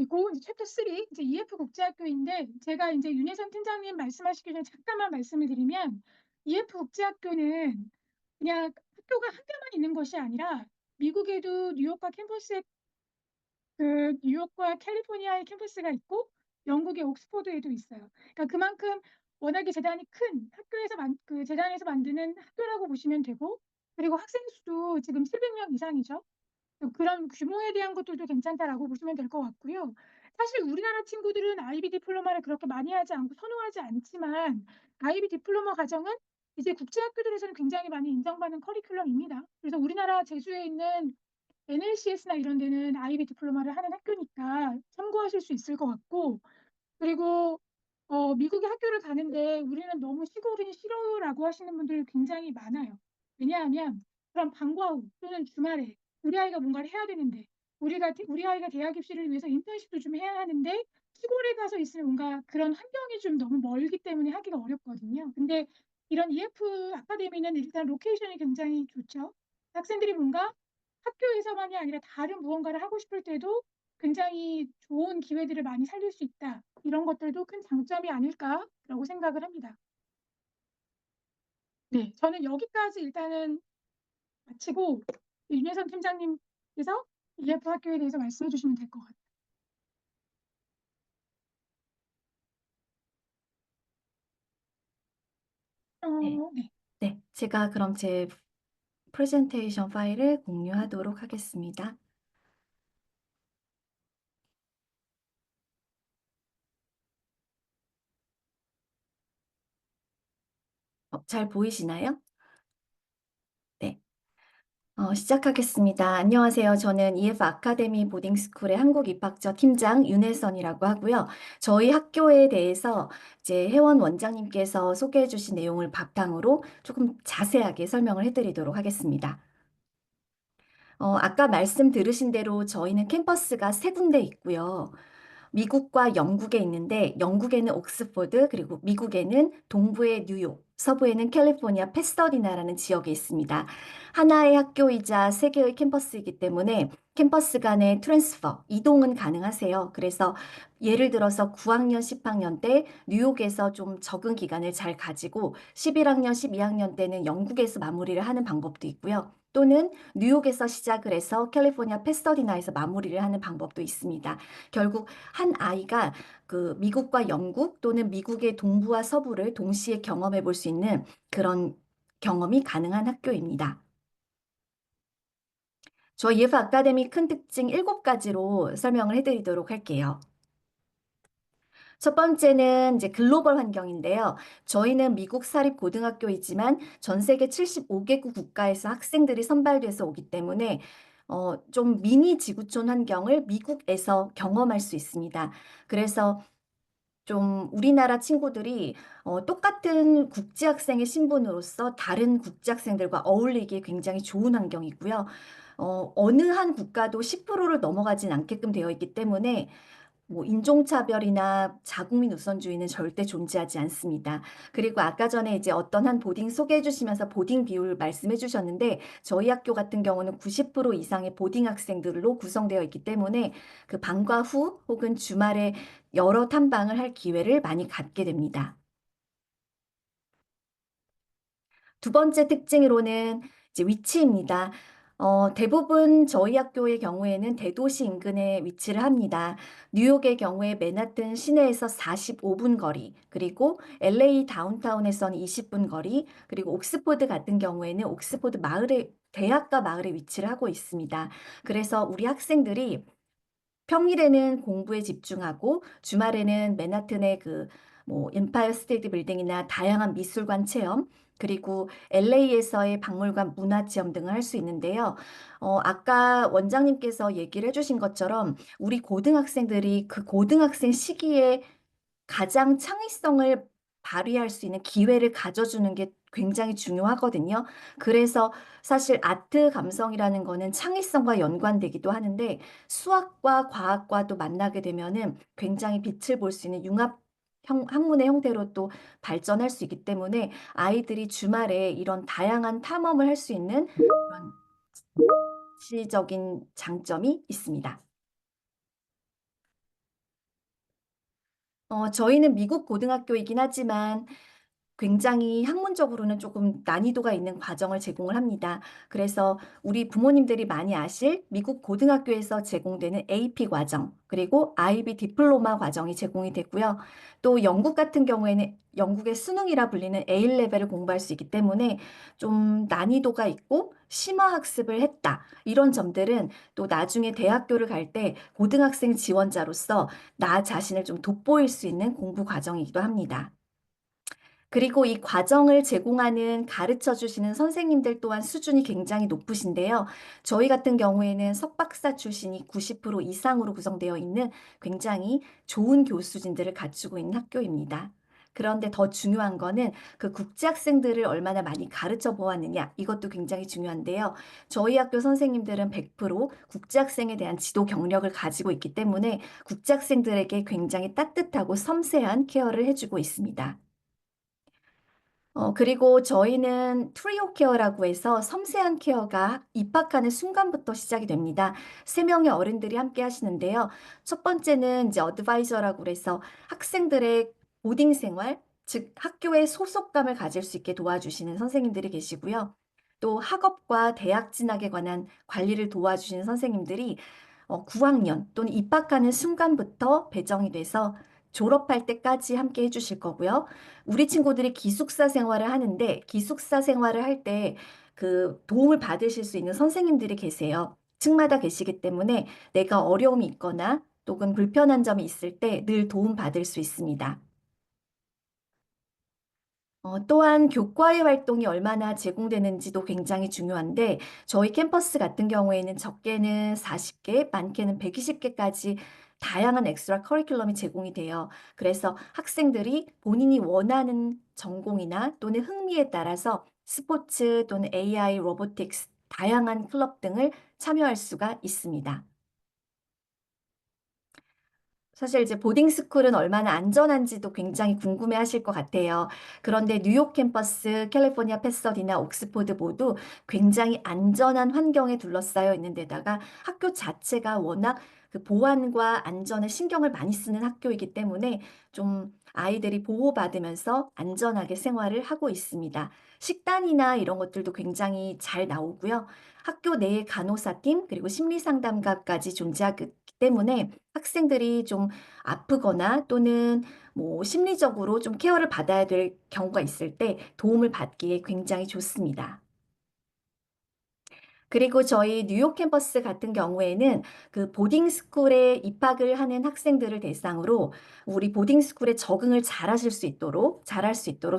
그리고 이제 챕터 3 이제 EF 국제학교인데 제가 이제 윤혜선 팀장님 말씀하시기 전에 잠깐만 말씀을 드리면 EF 국제학교는 그냥 학교가 한 개만 있는 것이 아니라 미국에도 뉴욕과 캠퍼스에 뉴욕과 캘리포니아의 캠퍼스가 있고 영국의 옥스퍼드에도 있어요. 그러니까 그만큼 워낙에 재단이 큰 학교에서 재단에서 만드는 학교라고 보시면 되고 그리고 학생 수도 지금 700명 이상이죠. 그런 규모에 대한 것들도 괜찮다라고 보시면 될 것 같고요. 사실 우리나라 친구들은 아이비 디플로마를 그렇게 많이 하지 않고 선호하지 않지만 아이비 디플로마 과정은 이제 국제학교들에서는 굉장히 많이 인정받는 커리큘럼입니다. 그래서 우리나라 제주에 있는 NLCS나 이런 데는 아이비 디플로마를 하는 학교니까 참고하실 수 있을 것 같고 그리고 미국의 학교를 가는데 우리는 너무 시골이 싫어요라고 하시는 분들이 굉장히 많아요. 왜냐하면 그런 방과 후 또는 주말에 우리 아이가 뭔가를 해야 되는데 우리 아이가 대학 입시를 위해서 인턴십도 좀 해야 하는데 시골에 가서 있으면 뭔가 그런 환경이 좀 너무 멀기 때문에 하기가 어렵거든요. 근데 이런 EF 아카데미는 일단 로케이션이 굉장히 좋죠. 학생들이 뭔가 학교에서만이 아니라 다른 무언가를 하고 싶을 때도 굉장히 좋은 기회들을 많이 살릴 수 있다. 이런 것들도 큰 장점이 아닐까라고 생각을 합니다. 네, 저는 여기까지 일단은 마치고 윤혜선 팀장님께서 EF 학교에 대해서 말씀해 주시면 될 것 같아요. 네. 네. 네, 제가 그럼 제 프레젠테이션 파일을 공유하도록 하겠습니다. 잘 보이시나요? 네. 시작하겠습니다. 안녕하세요. 저는 EF 아카데미 보딩스쿨의 한국 입학처 팀장 윤혜선이라고 하고요. 저희 학교에 대해서 이제 혜원 원장님께서 소개해 주신 내용을 바탕으로 조금 자세하게 설명을 해드리도록 하겠습니다. 아까 말씀 들으신 대로 저희는 캠퍼스가 세 군데 있고요. 미국과 영국에 있는데 영국에는 옥스포드 그리고 미국에는 동부의 뉴욕, 서부에는 캘리포니아 패서디나라는 지역에 있습니다. 하나의 학교이자 세 개의 캠퍼스이기 때문에 캠퍼스 간의 트랜스퍼, 이동은 가능하세요. 그래서 예를 들어서 9학년, 10학년 때 뉴욕에서 좀 적응 기간을 잘 가지고 11학년, 12학년 때는 영국에서 마무리를 하는 방법도 있고요. 또는 뉴욕에서 시작을 해서 캘리포니아 패서디나에서 마무리를 하는 방법도 있습니다. 결국 한 아이가 그 미국과 영국 또는 미국의 동부와 서부를 동시에 경험해 볼 수 있는 그런 경험이 가능한 학교입니다. 저희 예프 아카데미 큰 특징 7가지로 설명을 해드리도록 할게요. 첫 번째는 이제 글로벌 환경인데요. 저희는 미국 사립 고등학교이지만 전 세계 75개국 국가에서 학생들이 선발돼서 오기 때문에 좀 미니 지구촌 환경을 미국에서 경험할 수 있습니다. 그래서 좀 우리나라 친구들이 똑같은 국제학생의 신분으로서 다른 국제학생들과 어울리기에 굉장히 좋은 환경이고요. 어느 한 국가도 10%를 넘어가진 않게끔 되어 있기 때문에 뭐 인종차별이나 자국민 우선주의는 절대 존재하지 않습니다. 그리고 아까 전에 이제 어떤 한 보딩 소개해 주시면서 보딩 비율 말씀해 주셨는데 저희 학교 같은 경우는 90% 이상의 보딩 학생들로 구성되어 있기 때문에 그 방과 후 혹은 주말에 여러 탐방을 할 기회를 많이 갖게 됩니다. 두 번째 특징으로는 이제 위치입니다. 대부분 저희 학교의 경우에는 대도시 인근에 위치를 합니다. 뉴욕의 경우에 맨하튼 시내에서 45분 거리, 그리고 LA 다운타운에서는 20분 거리, 그리고 옥스포드 같은 경우에는 옥스포드 마을에, 대학가 마을에 위치를 하고 있습니다. 그래서 우리 학생들이 평일에는 공부에 집중하고 주말에는 맨하튼의 그 뭐 엠파이어 스테이트 빌딩이나 다양한 미술관 체험 그리고 LA에서의 박물관 문화 체험 등을 할 수 있는데요. 아까 원장님께서 얘기를 해주신 것처럼 우리 고등학생들이 그 고등학생 시기에 가장 창의성을 발휘할 수 있는 기회를 가져주는 게 굉장히 중요하거든요. 그래서 사실 아트 감성이라는 거는 창의성과 연관되기도 하는데 수학과 과학과도 만나게 되면은 굉장히 빛을 볼 수 있는 융합 학문의 형태로 또 발전할 수 있기 때문에 아이들이 주말에 이런 다양한 탐험을 할 수 있는 그런 시적인 장점이 있습니다. 저희는 미국 고등학교이긴 하지만 굉장히 학문적으로는 조금 난이도가 있는 과정을 제공을 합니다. 그래서 우리 부모님들이 많이 아실 미국 고등학교에서 제공되는 AP 과정, 그리고 IB 디플로마 과정이 제공이 되고요. 또 영국 같은 경우에는 영국의 수능이라 불리는 A 레벨을 공부할 수 있기 때문에 좀 난이도가 있고 심화 학습을 했다. 이런 점들은 또 나중에 대학교를 갈 때 고등학생 지원자로서 나 자신을 좀 돋보일 수 있는 공부 과정이기도 합니다. 그리고 이 과정을 제공하는 가르쳐 주시는 선생님들 또한 수준이 굉장히 높으신데요. 저희 같은 경우에는 석박사 출신이 90% 이상으로 구성되어 있는 굉장히 좋은 교수진들을 갖추고 있는 학교입니다. 그런데 더 중요한 거는 그 국제 학생들을 얼마나 많이 가르쳐 보았느냐, 이것도 굉장히 중요한데요. 저희 학교 선생님들은 100% 국제 학생에 대한 지도 경력을 가지고 있기 때문에 국제 학생들에게 굉장히 따뜻하고 섬세한 케어를 해주고 있습니다. 그리고 저희는 트리오 케어라고 해서 섬세한 케어가 입학하는 순간부터 시작이 됩니다. 3명의 어른들이 함께 하시는데요. 첫 번째는 이제 어드바이저라고 그래서 학생들의 보딩 생활, 즉 학교의 소속감을 가질 수 있게 도와주시는 선생님들이 계시고요. 또 학업과 대학 진학에 관한 관리를 도와주시는 선생님들이 9학년 또는 입학하는 순간부터 배정이 돼서 졸업할 때까지 함께 해주실 거고요. 우리 친구들이 기숙사 생활을 하는데 기숙사 생활을 할 때 그 도움을 받으실 수 있는 선생님들이 계세요. 층마다 계시기 때문에 내가 어려움이 있거나 또는 불편한 점이 있을 때 늘 도움 받을 수 있습니다. 또한 교과의 활동이 얼마나 제공되는지도 굉장히 중요한데 저희 캠퍼스 같은 경우에는 적게는 40개, 많게는 120개까지 다양한 엑스트라 커리큘럼이 제공이 돼요. 그래서 학생들이 본인이 원하는 전공이나 또는 흥미에 따라서 스포츠 또는 AI, 로보틱스, 다양한 클럽 등을 참여할 수가 있습니다. 사실 이제 보딩 스쿨은 얼마나 안전한지도 굉장히 궁금해 하실 것 같아요. 그런데 뉴욕 캠퍼스, 캘리포니아 패서디나 옥스포드 모두 굉장히 안전한 환경에 둘러싸여 있는 데다가 학교 자체가 워낙 그 보안과 안전에 신경을 많이 쓰는 학교이기 때문에 좀 아이들이 보호받으면서 안전하게 생활을 하고 있습니다. 식단이나 이런 것들도 굉장히 잘 나오고요. 학교 내에 간호사팀 그리고 심리상담가까지 존재하기 때문에 학생들이 좀 아프거나 또는 뭐 심리적으로 좀 케어를 받아야 될 경우가 있을 때 도움을 받기에 굉장히 좋습니다. 그리고 저희 뉴욕 캠퍼스 같은 경우에는 그 보딩 스쿨에 입학을 하는 학생들을 대상으로 우리 보딩 스쿨에 적응을 잘할 수 있도록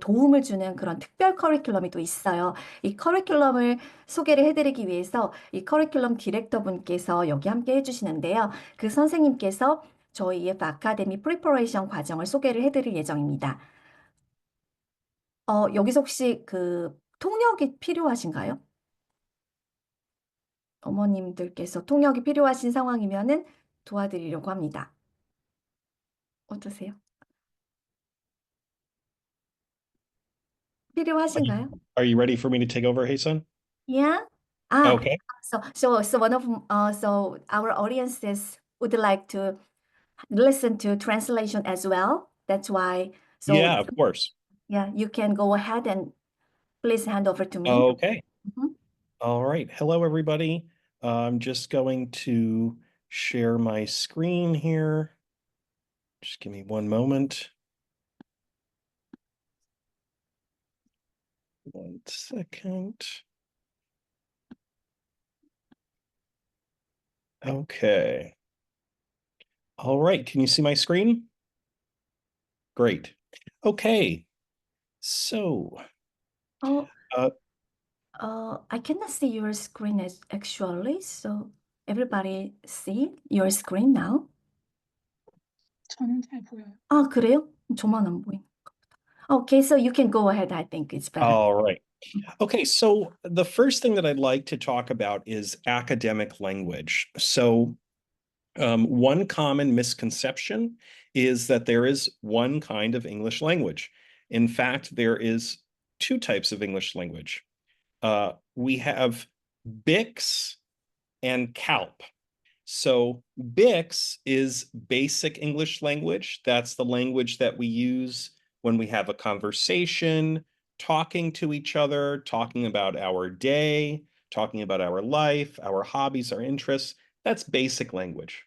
도움을 주는 그런 특별 커리큘럼이 또 있어요. 이 커리큘럼을 소개를 해드리기 위해서 이 커리큘럼 디렉터 분께서 여기 함께 해주시는데요. 그 선생님께서 저희 EF 아카데미 프리퍼레이션 과정을 소개를 해드릴 예정입니다. 여기서 혹시 그 통역이 필요하신가요? 어머님들께서 통역이 필요하신 상황이면은 도와드리려고 합니다. 어떠세요? Are you, 필요하신가요? are you ready for me to take over, Hasan? Yeah. Ah, Okay. so one of so our audiences would like to listen to translation as well. That's why. So Yeah, of course. yeah, you can go ahead and please hand over to me. Okay. Mhm. All right. Hello, everybody. I'm just going to share my screen here. Just give me one moment. One second. Okay. All right. Can you see my screen? Great. Okay. So, Oh, uh, I cannot see your screen actually. So everybody see your screen now? 저는 잘 보여요. 아, 그래요? 저만 안 보이네. Okay, so you can go ahead. I think it's better. all right. Okay, so the first thing that I'd like to talk about is academic language. So, one common misconception is that there is one kind of English language. In fact, there is two types of English language. We have BICS and CALP. So BICS is basic English language. That's the language that we use when we have a conversation, talking to each other, talking about our day, talking about our life, our hobbies, our interests. That's basic language.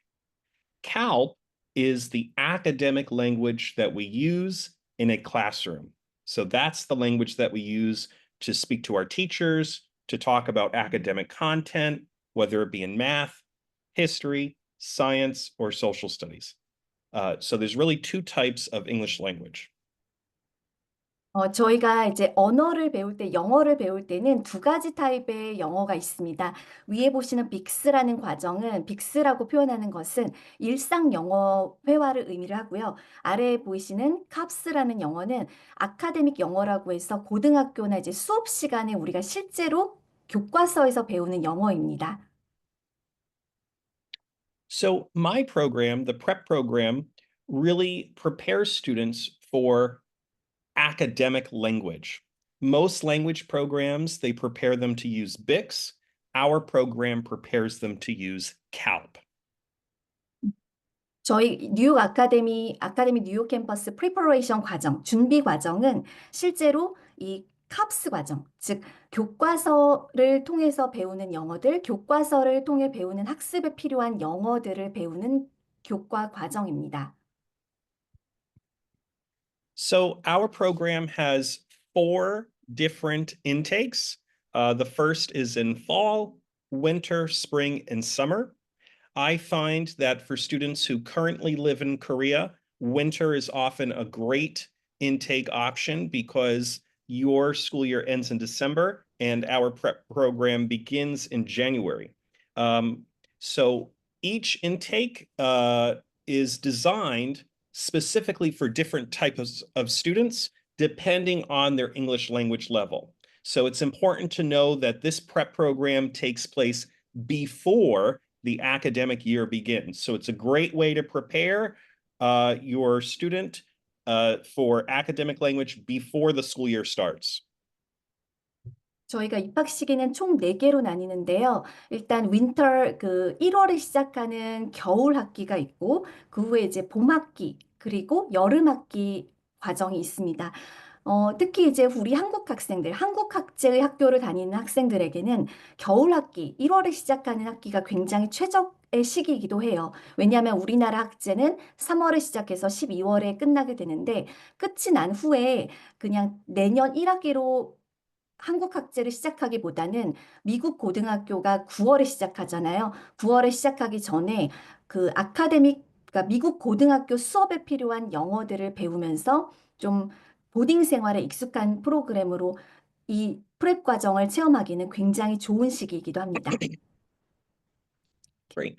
CALP is the academic language that we use in a classroom. So that's the language that we use to speak to our teachers, to talk about academic content, whether it be in math, history, science, or social studies. So there's really two types of English language. 저희가 이제 언어를 배울 때, 영어를 배울 때는 두 가지 타입의 영어가 있습니다. 위에 보시는 빅스라는 과정은, 빅스라고 표현하는 것은 일상 영어 회화를 의미를 하고요. 아래에 보이시는 캅스라는 영어는 아카데믹 영어라고 해서 고등학교나 이제 수업 시간에 우리가 실제로 교과서에서 배우는 영어입니다. So my program, the prep program, really prepares students for academic language. Most language programs, they prepare them to use BICS. Our program prepares them to use CALP. 저희 뉴욕 아카데미 뉴욕 캠퍼스 프리퍼레이션 과정, 준비 과정은 실제로 이 캅스 과정, 즉 교과서를 통해서 배우는 영어들, 교과서를 통해 배우는 학습에 필요한 영어들을 배우는 교과 과정입니다. So our program has 4 different intakes. The first is in fall, winter, spring, and summer. I find that for students who currently live in Korea, winter is often a great intake option because your school year ends in December and our prep program begins in January. So each intake is designed specifically for different types of students depending on their English language level. So it's important to know that this prep program takes place before the academic year begins. So it's a great way to prepare your student for academic language before the school year starts. 저희가 입학 시기는 총 4개로 나뉘는데요. 일단 윈터 1월에 시작하는 겨울 학기가 있고 그 후에 이제 봄 학기 그리고 여름 학기 과정이 있습니다. 특히 이제 우리 한국 학생들, 한국 학제의 학교를 다니는 학생들에게는 겨울 학기, 1월에 시작하는 학기가 굉장히 최적의 시기이기도 해요. 왜냐하면 우리나라 학제는 3월에 시작해서 12월에 끝나게 되는데 끝이 난 후에 그냥 내년 1학기로 한국 학제를 시작하기보다는 미국 고등학교가 9월에 시작하잖아요. 9월에 시작하기 전에 그러니까 미국 고등학교 수업에 필요한 영어들을 배우면서 좀 보딩 생활에 익숙한 프로그램으로 이 프랩 과정을 체험하기는 굉장히 좋은 시기이기도 합니다. Great.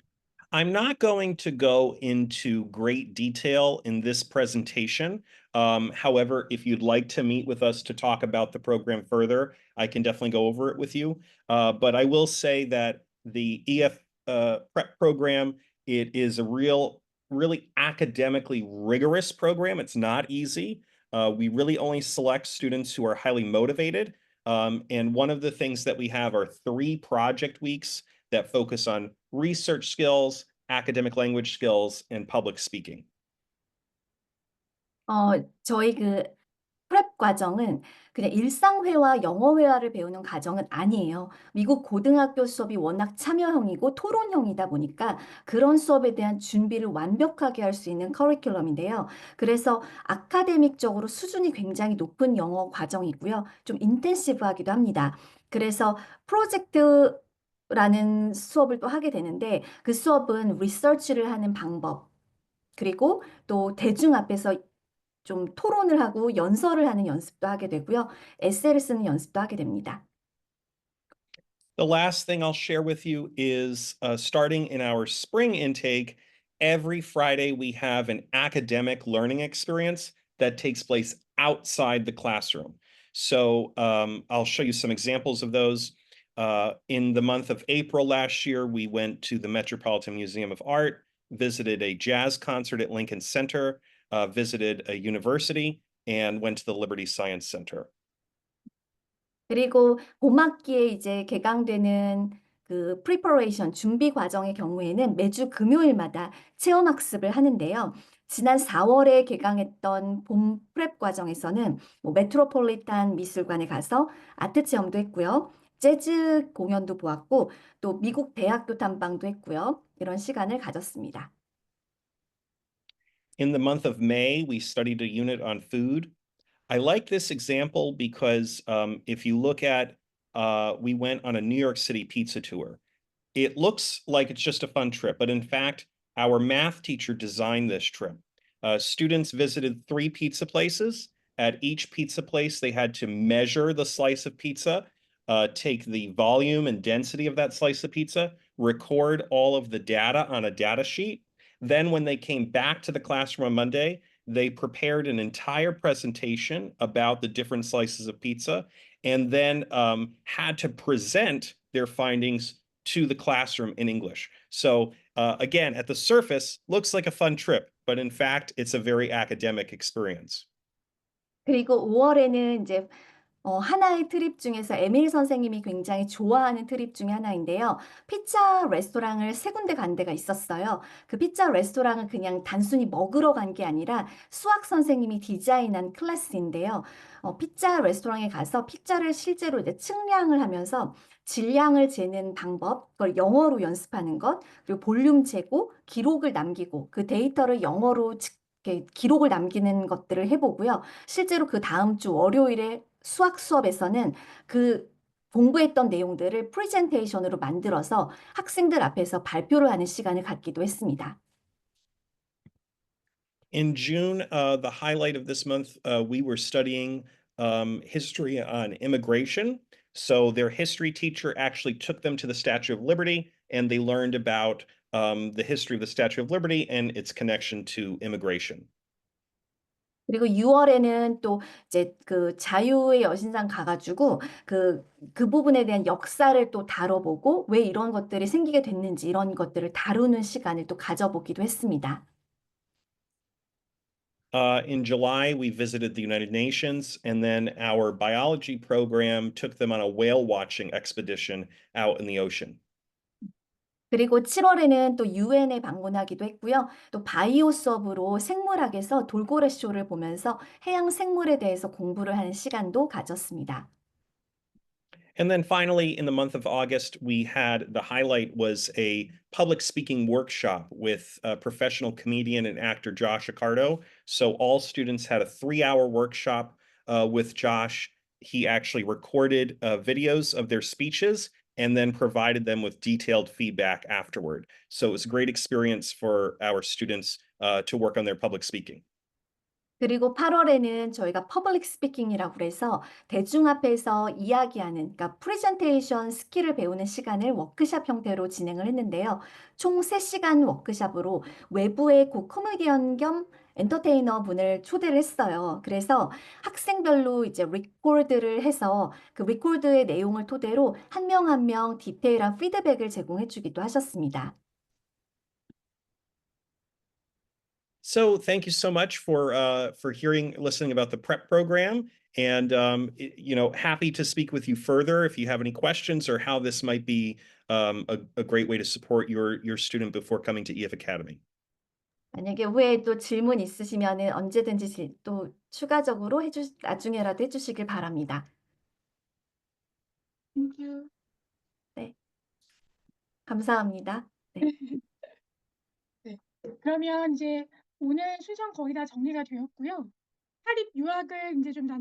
I'm not going to go into great detail in this presentation. However, if you'd like to meet with us to talk about the program further, I can definitely go over it with you. But I will say that the EF prep program, it is a really academically rigorous program. It's not easy. We really only select students who are highly motivated. And one of the things that we have are 3 project weeks that focus on research skills, academic language skills, and public speaking. 저희 프랩 과정은 그냥 일상회화, 영어회화를 배우는 과정은 아니에요. 미국 고등학교 수업이 워낙 참여형이고 토론형이다 보니까 그런 수업에 대한 준비를 완벽하게 할 수 있는 커리큘럼인데요. 그래서 아카데믹적으로 수준이 굉장히 높은 영어 과정이고요. 좀 인텐시브하기도 합니다. 그래서 프로젝트라는 수업을 또 하게 되는데 그 수업은 리서치를 하는 방법, 그리고 또 대중 앞에서 좀 토론을 하고 연설을 하는 연습도 하게 되고요. 에세이를 쓰는 연습도 하게 됩니다. The last thing I'll share with you is starting in our spring intake, every Friday we have an academic learning experience that takes place outside the classroom. So I'll show you some examples of those. In the month of April last year, we went to the Metropolitan Museum of Art, visited a jazz concert at Lincoln Center, visited a university, and went to the Liberty Science Center. 그리고 봄학기에 이제 개강되는 그 preparation 준비 과정의 경우에는 매주 금요일마다 체험 학습을 하는데요. 지난 4월에 개강했던 봄 프랩 과정에서는 뭐 메트로폴리탄 미술관에 가서 아트 체험도 했고요. 재즈 공연도 보았고 또 미국 대학교 탐방도 했고요. 이런 시간을 가졌습니다. In the month of May, we studied a unit on food. I like this example because if you look at, we went on a New York City pizza tour. It looks like it's just a fun trip, but in fact, our math teacher designed this trip. Students visited 3 pizza places. At each pizza place, they had to measure the slice of pizza, take the volume and density of that slice of pizza, record all of the data on a data sheet. Then, when they came back to the classroom on Monday, they prepared an entire presentation about the different slices of pizza and then had to present their findings to the classroom in English. So again, at the surface, looks like a fun trip, but in fact, it's a very academic experience. 그리고 5월에는 이제 하나의 트립 중에서 에밀 선생님이 굉장히 좋아하는 트립 중에 하나인데요. 피자 레스토랑을 3 군데 간 데가 있었어요. 그 피자 레스토랑은 그냥 단순히 먹으러 간 게 아니라 수학 선생님이 디자인한 클래스인데요. 피자 레스토랑에 가서 피자를 실제로 이제 측량을 하면서 질량을 재는 방법, 그걸 영어로 연습하는 것, 그리고 볼륨 재고, 기록을 남기고 그 데이터를 영어로 이렇게 기록을 남기는 것들을 해 보고요. 실제로 그다음 주 월요일에 수학 수업에서는 그 공부했던 내용들을 프레젠테이션으로 만들어서 학생들 앞에서 발표를 하는 시간을 갖기도 했습니다. In June, the highlight of this month, we were studying history on immigration. So their history teacher actually took them to the Statue of Liberty, and they learned about the history of the Statue of Liberty and its connection to immigration. 그리고 6월에는 또 이제 그 자유의 여신상 가 가지고 그 부분에 대한 역사를 또 다뤄보고 왜 이런 것들이 생기게 됐는지 이런 것들을 다루는 시간을 또 가져보기도 했습니다. In July, we visited the United Nations, and then our biology program took them on a whale watching expedition out in the ocean. 그리고 7월에는 또 유엔에 방문하기도 했고요. 또 바이오 수업으로 생물학에서 돌고래 쇼를 보면서 해양 생물에 대해서 공부를 하는 시간도 가졌습니다. And then finally, in the month of August, we had the highlight was a public speaking workshop with professional comedian and actor Josh Accardo. So all students had a 3-hour workshop with Josh. He actually recorded videos of their speeches and then provided them with detailed feedback afterward. So it was a great experience for our students to work on their public speaking. 그리고 8월에는 저희가 퍼블릭 스피킹이라고 그래서 대중 앞에서 이야기하는, 그러니까 프레젠테이션 스킬을 배우는 시간을 워크샵 형태로 진행을 했는데요. 총 3시간 워크샵으로 외부의 코미디언 겸 엔터테이너 분을 초대를 했어요. 그래서 학생별로 이제 리코드를 해서 그 리코드의 내용을 토대로 한 명 한 명 디테일한 피드백을 제공해 주기도 하셨습니다. So thank you so much for listening about the prep program, and happy to speak with you further if you have any questions or how this might be a great way to support your student before coming to EF Academy. 만약에 후에 또 질문 있으시면은 언제든지 또 추가적으로 나중에라도 해주시길 바랍니다. Thank you. 네. 감사합니다. 네. 네. 그러면 이제 오늘 순서는 거의 다 정리가 되었고요. 사립 유학을 이제 좀 나눠